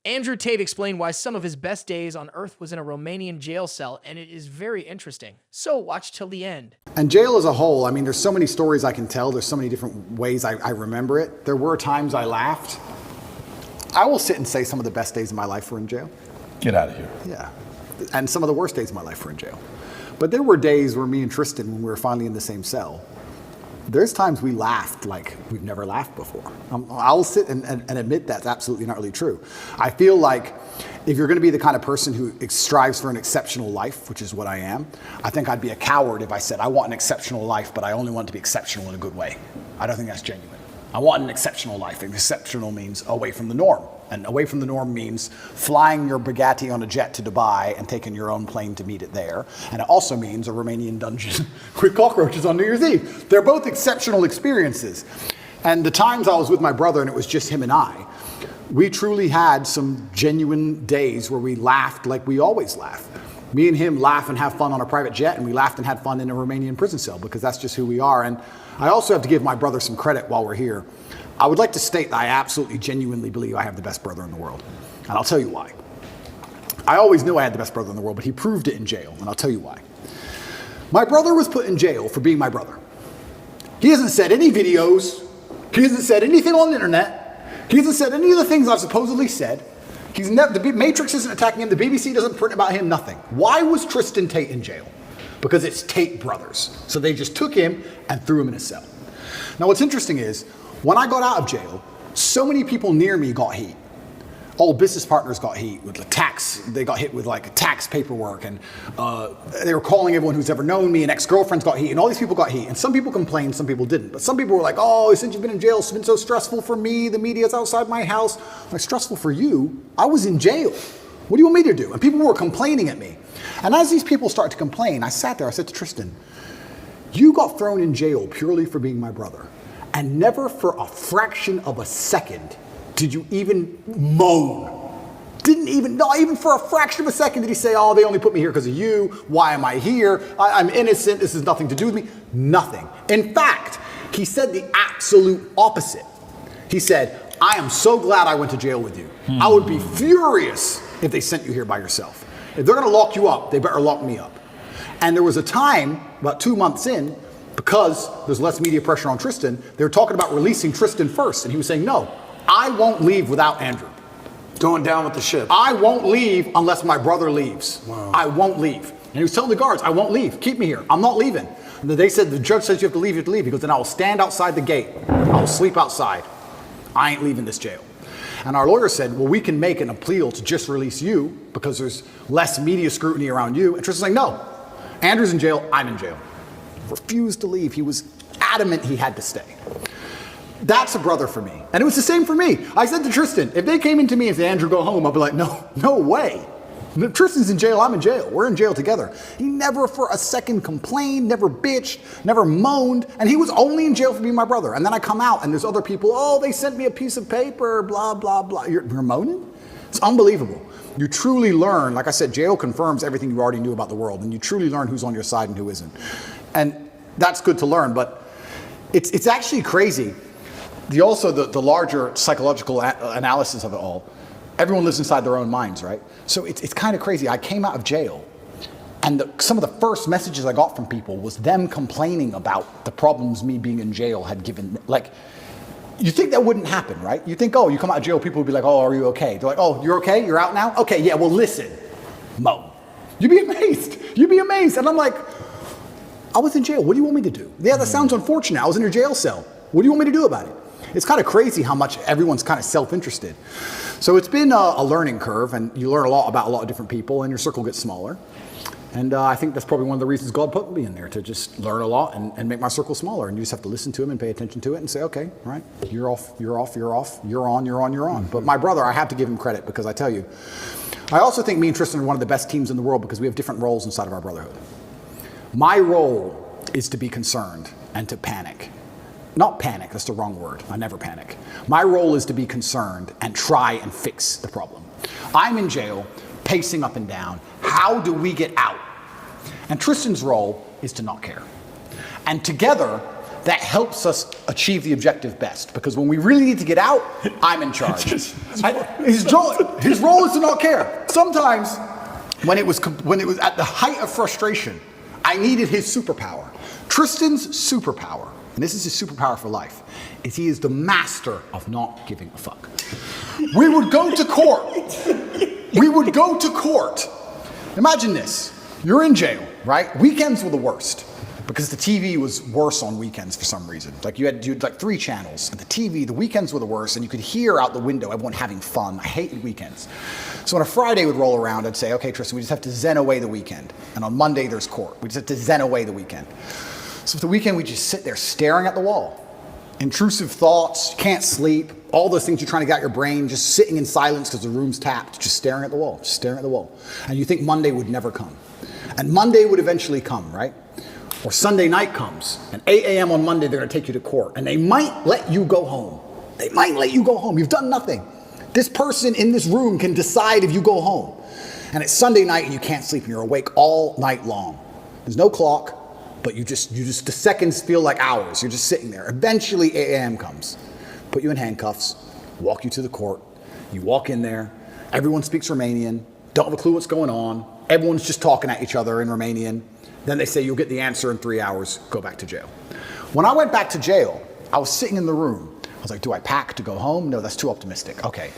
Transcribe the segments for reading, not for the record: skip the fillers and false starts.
Andrew Tate explained why some of his best days on earth was in a Romanian jail cell, and it is very interesting. So watch till the end. And jail as a whole, I mean, there's so many stories I can tell. There's so many different ways I remember it. There were times I laughed. I will sit and say some of the best days of my life were in jail. Get out of here. Yeah. And some of the worst days of my life were in jail. But there were days where me and Tristan, when we were finally in the same cell, there's times we laughed like we've never laughed before. I'll sit and admit that's absolutely not really true. I feel like if you're going to be the kind of person who strives for an exceptional life, which is what I am, I think I'd be a coward if I said I want an exceptional life, but I only want it to be exceptional in a good way. I don't think that's genuine. I want an exceptional life. And exceptional means away from the norm. And away from the norm means flying your Bugatti on a jet to Dubai and taking your own plane to meet it there. And it also means a Romanian dungeon with cockroaches on New Year's Eve. They're both exceptional experiences. And the times I was with my brother and it was just him and I, we truly had some genuine days where we laughed like we always laugh. Me and him laugh and have fun on a private jet, and we laughed and had fun in a Romanian prison cell because that's just who we are. And I also have to give my brother some credit while we're here. I would like to state that I absolutely, genuinely believe I have the best brother in the world. And I'll tell you why. I always knew I had the best brother in the world, but he proved it in jail, and I'll tell you why. My brother was put in jail for being my brother. He hasn't said any videos. He hasn't said anything on the internet. He hasn't said any of the things I've supposedly said. The Matrix isn't attacking him. The BBC doesn't print about him, nothing. Why was Tristan Tate in jail? Because it's Tate brothers. So they just took him and threw him in a cell. Now what's interesting is, when I got out of jail, so many people near me got heat. Old business partners got heat with the tax. They got hit with like tax paperwork, and they were calling everyone who's ever known me, and ex-girlfriends got heat, and all these people got heat. And some people complained, some people didn't. But some people were like, oh, since you've been in jail, it's been so stressful for me. The media's outside my house. I'm like, stressful for you? I was in jail. What do you want me to do? And people were complaining at me. And as these people started to complain, I sat there, I said to Tristan, you got thrown in jail purely for being my brother. And never for a fraction of a second did you even moan. Not even for a fraction of a second did he say, oh, they only put me here because of you. Why am I here? I'm innocent. This has nothing to do with me. Nothing. In fact, he said the absolute opposite. He said, I am so glad I went to jail with you. I would be furious if they sent you here by yourself. If they're going to lock you up, they better lock me up. And there was a time, about 2 months in, because there's less media pressure on Tristan, they were talking about releasing Tristan first. And he was saying, no, I won't leave without Andrew. Going down with the ship. I won't leave unless my brother leaves. Wow. I won't leave. And he was telling the guards, I won't leave. Keep me here. I'm not leaving. And they said, the judge says you have to leave, you have to leave. He goes, then I will stand outside the gate. I will sleep outside. I ain't leaving this jail. And our lawyer said, well, we can make an appeal to just release you because there's less media scrutiny around you. And Tristan's like, no, Andrew's in jail, I'm in jail. Refused to leave. He was adamant he had to stay. That's a brother for me. And it was the same for me. I said to Tristan, if they came into me and said, Andrew, go home, I'd be like, no way. If Tristan's in jail, I'm in jail. We're in jail together. He never for a second complained, never bitched, never moaned. And he was only in jail for being my brother. And then I come out and there's other people, oh, they sent me a piece of paper, blah, blah, blah. You're moaning? It's unbelievable. You truly learn, like I said, jail confirms everything you already knew about the world. And you truly learn who's on your side and who isn't. And that's good to learn, but it's actually crazy. The larger psychological analysis of it all, everyone lives inside their own minds, right? So it's kind of crazy. I came out of jail, and some of the first messages I got from people was them complaining about the problems me being in jail had given. Like, you think that wouldn't happen, right? You think, oh, you come out of jail, people would be like, oh, are you okay? They're like, oh, you're okay? You're out now? Okay, yeah, well, listen, Mo. You'd be amazed. You'd be amazed. And I'm like, I was in jail. What do you want me to do? Yeah, that sounds unfortunate. I was in a jail cell. What do you want me to do about it? It's kind of crazy how much everyone's kind of self-interested. So it's been a learning curve, and you learn a lot about a lot of different people, and your circle gets smaller. And I think that's probably one of the reasons God put me in there, to just learn a lot and make my circle smaller. And you just have to listen to him and pay attention to it and say, okay, all right, you're off, you're off, you're off, you're on, you're on, you're on. But my brother, I have to give him credit, because I tell you, I also think me and Tristan are one of the best teams in the world because we have different roles inside of our brotherhood. My role is to be concerned and to panic. Not panic, that's the wrong word. I never panic. My role is to be concerned and try and fix the problem. I'm in jail, pacing up and down. How do we get out? And Tristan's role is to not care. And together, that helps us achieve the objective best. Because when we really need to get out, I'm in charge. His role is to not care. Sometimes, when it was at the height of frustration, I needed his superpower. Tristan's superpower, and this is his superpower for life, is he is the master of not giving a fuck. We would go to court. Imagine this. You're in jail, right? Weekends were the worst because the TV was worse on weekends for some reason. Like you had like 3 channels, and the weekends were the worst, and you could hear out the window everyone having fun. I hated weekends. So when a Friday would roll around, I'd say, okay, Tristan, we just have to zen away the weekend. And on Monday, there's court. We just have to zen away the weekend. So for the weekend, we just sit there staring at the wall. Intrusive thoughts, can't sleep, all those things you're trying to get out your brain, just sitting in silence because the room's tapped, just staring at the wall, And you think Monday would never come. And Monday would eventually come, right? Or Sunday night comes, and 8 a.m. on Monday, they're gonna take you to court, and they might let you go home. You've done nothing. This person in this room can decide if you go home. And it's Sunday night and you can't sleep and you're awake all night long. There's no clock, but the seconds feel like hours. You're just sitting there. Eventually 8 a.m. comes. Put you in handcuffs, walk you to the court. You walk in there, everyone speaks Romanian, don't have a clue what's going on. Everyone's just talking at each other in Romanian. Then they say you'll get the answer in 3 hours, go back to jail. When I went back to jail, I was sitting in the room. I was like, do I pack to go home? No, that's too optimistic. Okay.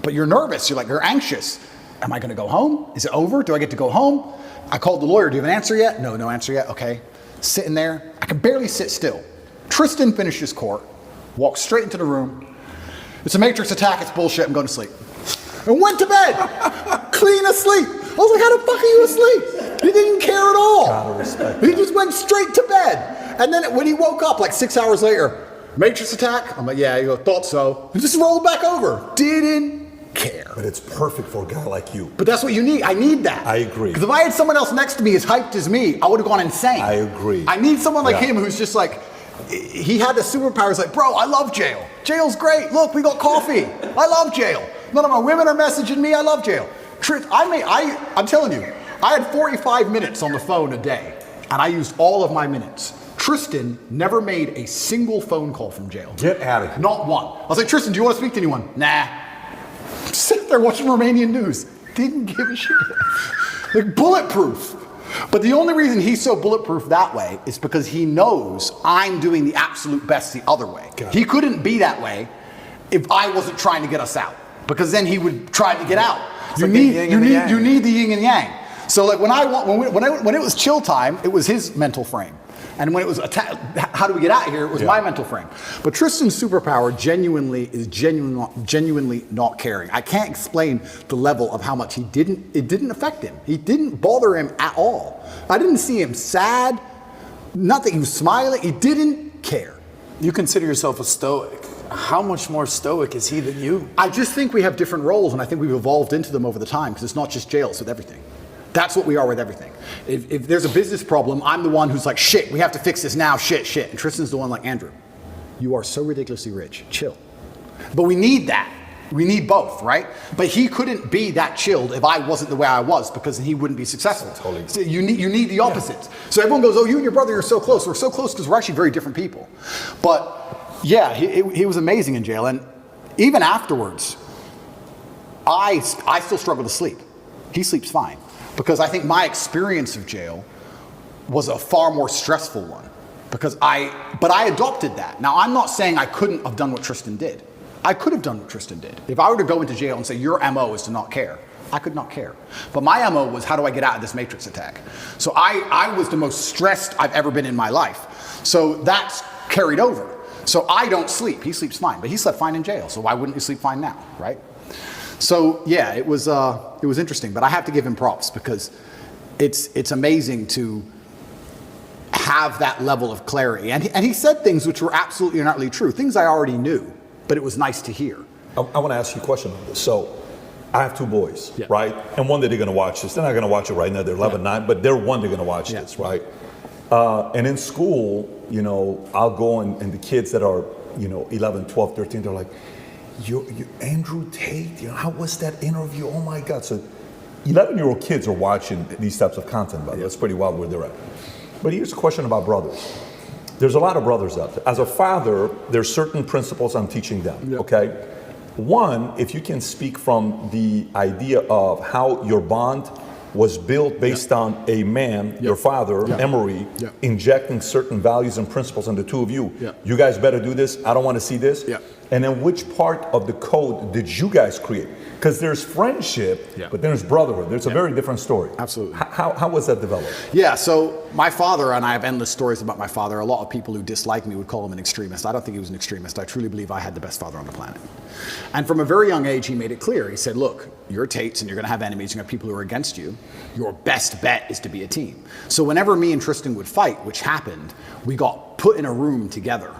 But you're nervous. You're anxious. Am I going to go home? Is it over? Do I get to go home? I called the lawyer. Do you have an answer yet? No answer yet. Okay. Sitting there. I can barely sit still. Tristan finishes court, walks straight into the room. It's a matrix attack. It's bullshit. I'm going to sleep. And went to bed. Clean asleep. I was like, how the fuck are you asleep? He didn't care at all. Gotta respect. He just went straight to bed. And then when he woke up like 6 hours later, matrix attack? I'm like, yeah, you go, thought so. He just rolled back over. Didn't care. But it's perfect for a guy like you. But that's what you need. I need that. I agree. Because if I had someone else next to me as hyped as me, I would have gone insane. I agree. I need someone like him who's just like, he had the superpowers like, bro, I love jail. Jail's great. Look, we got coffee. I love jail. None of my women are messaging me. I love jail. I'm telling you, I had 45 minutes on the phone a day, and I used all of my minutes. Tristan never made a single phone call from jail. Get out of here. Not one. I was like, Tristan, do you want to speak to anyone? Nah. Sit there watching Romanian news. Didn't give a shit. Like bulletproof. But the only reason he's so bulletproof that way is because he knows I'm doing the absolute best the other way. He couldn't be that way if I wasn't trying to get us out, because then he would try to get out. You need the yin and yang. So like when it was chill time, it was his mental frame. And when it was how do we get out of here, it was my mental frame. But Tristan's superpower is genuinely not caring. I can't explain the level of how much it didn't affect him. He didn't bother him at all. I didn't see him sad, nothing. He was smiling. He didn't care. You consider yourself a stoic. How much more stoic is he than you? I just think we have different roles, and I think we've evolved into them over the time, because it's not just jail, it's with everything. That's what we are with everything. If there's a business problem, I'm the one who's like, shit, we have to fix this now, shit. And Tristan's the one like, Andrew, you are so ridiculously rich, chill. But we need that. We need both, right? But he couldn't be that chilled if I wasn't the way I was, because he wouldn't be successful. Totally. So you need the opposites. Yeah. So everyone goes, oh, you and your brother are so close. We're so close because we're actually very different people. But yeah, he was amazing in jail. And even afterwards, I still struggle to sleep. He sleeps fine. Because I think my experience of jail was a far more stressful one. But I adopted that. Now, I'm not saying I couldn't have done what Tristan did. I could have done what Tristan did. If I were to go into jail and say, your MO is to not care, I could not care. But my MO was, how do I get out of this matrix attack? So I was the most stressed I've ever been in my life. So that's carried over. So I don't sleep. He sleeps fine. But he slept fine in jail. So why wouldn't he sleep fine now, right? So yeah, it was interesting. But I have to give him props, because it's amazing to have that level of clarity. And he said things which were absolutely and utterly true. Things I already knew, but it was nice to hear. I want to ask you a question on this. So I have 2 boys, right? And one day they're going to watch this. They're not going to watch it right now. They're 11, 9, but they're going to watch this, right? And in school, I'll go and the kids that are, 11, 12, 13, they're like, you Andrew Tate, how was that interview? Oh my God. So 11-year-old kids are watching these types of content, by the way. That's pretty wild where they're at. But here's a question about brothers. there's a lot of brothers out there. As a father, there's certain principles I'm teaching them, okay? One, if you can speak from the idea of how your bond was built based on a man, your father, Emery, injecting certain values and principles on the two of you. You guys better do this. I don't want to see this. And then which part of the code did you guys create? Because there's friendship, but there's brotherhood. There's a very different story. Absolutely. How was that developed? Yeah, so my father, and I have endless stories about my father. A lot of people who dislike me would call him an extremist. I don't think he was an extremist. I truly believe I had the best father on the planet. And from a very young age, he made it clear. He said, look, you're Tates and you're going to have enemies. You're going to have people who are against you. Your best bet is to be a team. So whenever me and Tristan would fight, which happened, we got put in a room together.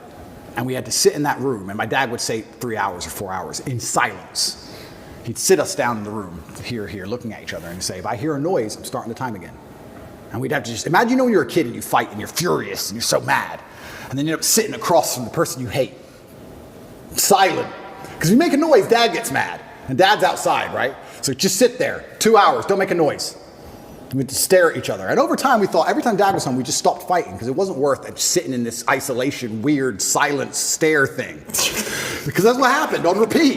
And we had to sit in that room. And my dad would say 3 hours or 4 hours in silence. He'd sit us down in the room, here, looking at each other, and say, if I hear a noise, I'm starting the time again. And we'd have to just, imagine when you're a kid and you fight and you're furious and you're so mad. And then you end up sitting across from the person you hate. Silent. Because if you make a noise, Dad gets mad. And Dad's outside, right? So just sit there, 2 hours, don't make a noise. We had to stare at each other. And over time, we thought, every time Dad was home, we just stopped fighting because it wasn't worth it sitting in this isolation, weird, silent stare thing. Because that's what happened on repeat.